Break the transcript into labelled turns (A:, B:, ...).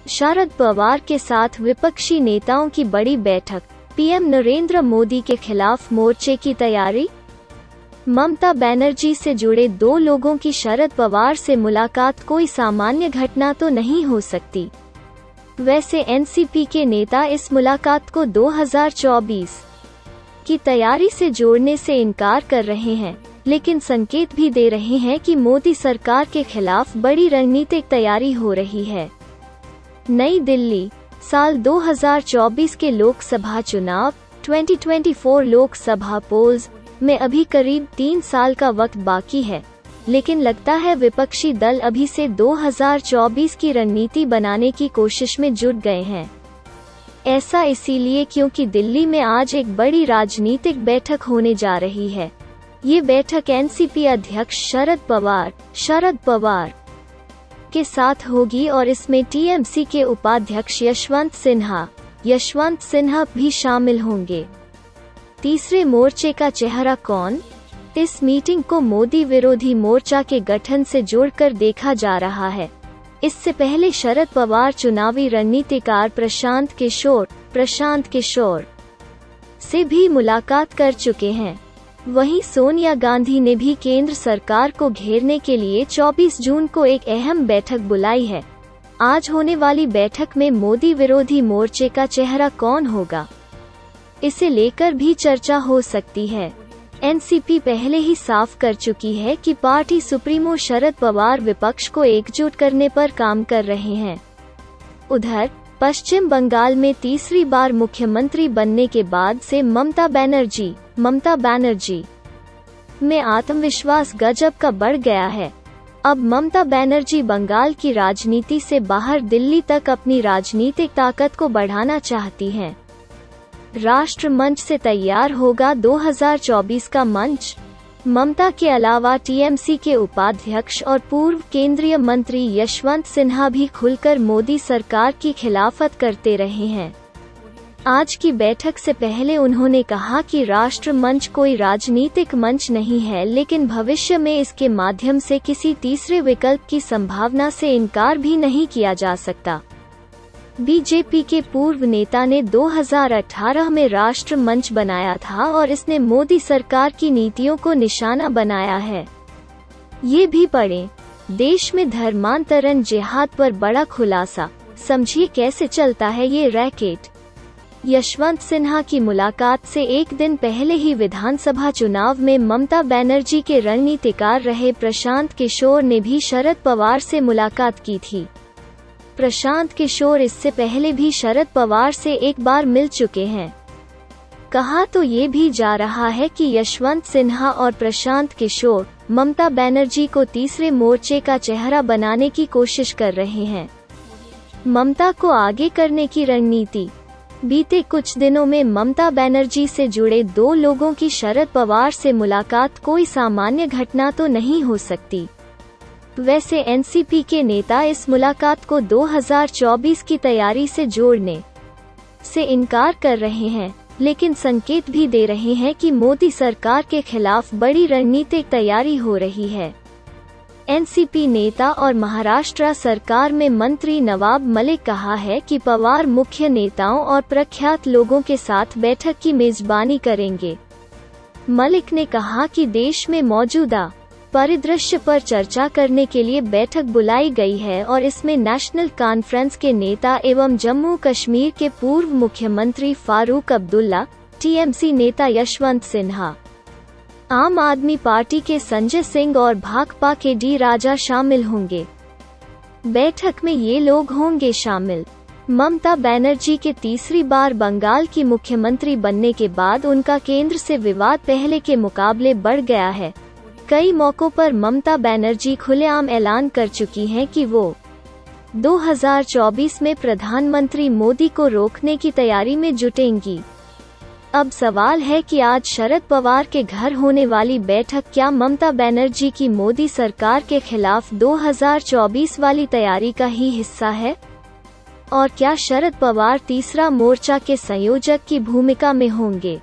A: शरद पवार के साथ विपक्षी नेताओं की बड़ी बैठक, पीएम नरेंद्र मोदी के खिलाफ मोर्चे की तैयारी। ममता बनर्जी से जुड़े 2 लोगों की शरद पवार से मुलाकात कोई सामान्य घटना तो नहीं हो सकती। वैसे एनसीपी के नेता इस मुलाकात को 2024 की तैयारी से जोड़ने से इनकार कर रहे हैं, लेकिन संकेत भी दे रहे हैं कि मोदी सरकार के खिलाफ बड़ी रणनीतिक तैयारी हो रही है। नई दिल्ली, साल 2024 के लोकसभा चुनाव 2024 लोकसभा पोल्स में अभी करीब 3 साल का वक्त बाकी है, लेकिन लगता है विपक्षी दल अभी से 2024 की रणनीति बनाने की कोशिश में जुट गए हैं। ऐसा इसीलिए क्योंकि दिल्ली में आज एक बड़ी राजनीतिक बैठक होने जा रही है। ये बैठक एनसीपी अध्यक्ष शरद पवार के साथ होगी और इसमें टीएमसी के उपाध्यक्ष यशवंत सिन्हा भी शामिल होंगे। तीसरे मोर्चे का चेहरा कौन? इस मीटिंग को मोदी विरोधी मोर्चा के गठन से जोड़कर देखा जा रहा है। इससे पहले शरद पवार चुनावी रणनीतिकार प्रशांत किशोर से भी मुलाकात कर चुके हैं। वहीं सोनिया गांधी ने भी केंद्र सरकार को घेरने के लिए 24 जून को एक अहम बैठक बुलाई है। आज होने वाली बैठक में मोदी विरोधी मोर्चे का चेहरा कौन होगा, इसे लेकर भी चर्चा हो सकती है। एनसीपी पहले ही साफ कर चुकी है कि पार्टी सुप्रीमो शरद पवार विपक्ष को एकजुट करने पर काम कर रहे हैं। उधर पश्चिम बंगाल में तीसरी बार मुख्यमंत्री बनने के बाद से ममता बनर्जी में आत्मविश्वास गजब का बढ़ गया है। अब ममता बनर्जी बंगाल की राजनीति से बाहर दिल्ली तक अपनी राजनीतिक ताकत को बढ़ाना चाहती हैं। राष्ट्र मंच से तैयार होगा 2024 का मंच। ममता के अलावा टीएमसी के उपाध्यक्ष और पूर्व केंद्रीय मंत्री यशवंत सिन्हा भी खुलकर मोदी सरकार की खिलाफत करते रहे हैं। आज की बैठक से पहले उन्होंने कहा कि राष्ट्र मंच कोई राजनीतिक मंच नहीं है, लेकिन भविष्य में इसके माध्यम से किसी तीसरे विकल्प की संभावना से इनकार भी नहीं किया जा सकता। बीजेपी के पूर्व नेता ने 2018 में राष्ट्र मंच बनाया था और इसने मोदी सरकार की नीतियों को निशाना बनाया है। ये भी पढ़ें, देश में धर्मांतरण जिहाद पर बड़ा खुलासा, समझिए कैसे चलता है ये रैकेट। यशवंत सिन्हा की मुलाकात से एक दिन पहले ही विधानसभा चुनाव में ममता बनर्जी के रणनीतिकार रहे प्रशांत किशोर ने भी शरद पवार से मुलाकात की थी। प्रशांत किशोर इससे पहले भी शरद पवार से एक बार मिल चुके हैं। कहा तो ये भी जा रहा है कि यशवंत सिन्हा और प्रशांत किशोर ममता बनर्जी को तीसरे मोर्चे का चेहरा बनाने की कोशिश कर रहे हैं। ममता को आगे करने की रणनीति। बीते कुछ दिनों में ममता बनर्जी से जुड़े 2 लोगों की शरद पवार से मुलाकात कोई सामान्य घटना तो नहीं हो सकती। वैसे एनसीपी के नेता इस मुलाकात को 2024 की तैयारी से जोड़ने से इनकार कर रहे हैं, लेकिन संकेत भी दे रहे हैं कि मोदी सरकार के खिलाफ बड़ी रणनीतिक तैयारी हो रही है। एनसीपी नेता और महाराष्ट्र सरकार में मंत्री नवाब मलिक कहा है कि पवार मुख्य नेताओं और प्रख्यात लोगों के साथ बैठक की मेजबानी करेंगे। मलिक ने कहा कि देश में मौजूदा परिदृश्य पर चर्चा करने के लिए बैठक बुलाई गई है और इसमें नेशनल कॉन्फ्रेंस के नेता एवं जम्मू कश्मीर के पूर्व मुख्यमंत्री फारूक अब्दुल्ला, टीएमसी नेता यशवंत सिन्हा, आम आदमी पार्टी के संजय सिंह और भाकपा के डी राजा शामिल होंगे। बैठक में ये लोग होंगे शामिल। ममता बनर्जी के तीसरी बार बंगाल की मुख्यमंत्री बनने के बाद उनका केंद्र से विवाद पहले के मुकाबले बढ़ गया है। कई मौकों पर ममता बनर्जी खुलेआम ऐलान कर चुकी हैं कि वो 2024 में प्रधानमंत्री मोदी को रोकने की तैयारी में जुटेंगी। अब सवाल है कि आज शरद पवार के घर होने वाली बैठक क्या ममता बनर्जी की मोदी सरकार के खिलाफ 2024 वाली तैयारी का ही हिस्सा है? और क्या शरद पवार तीसरा मोर्चा के संयोजक की भूमिका में होंगे?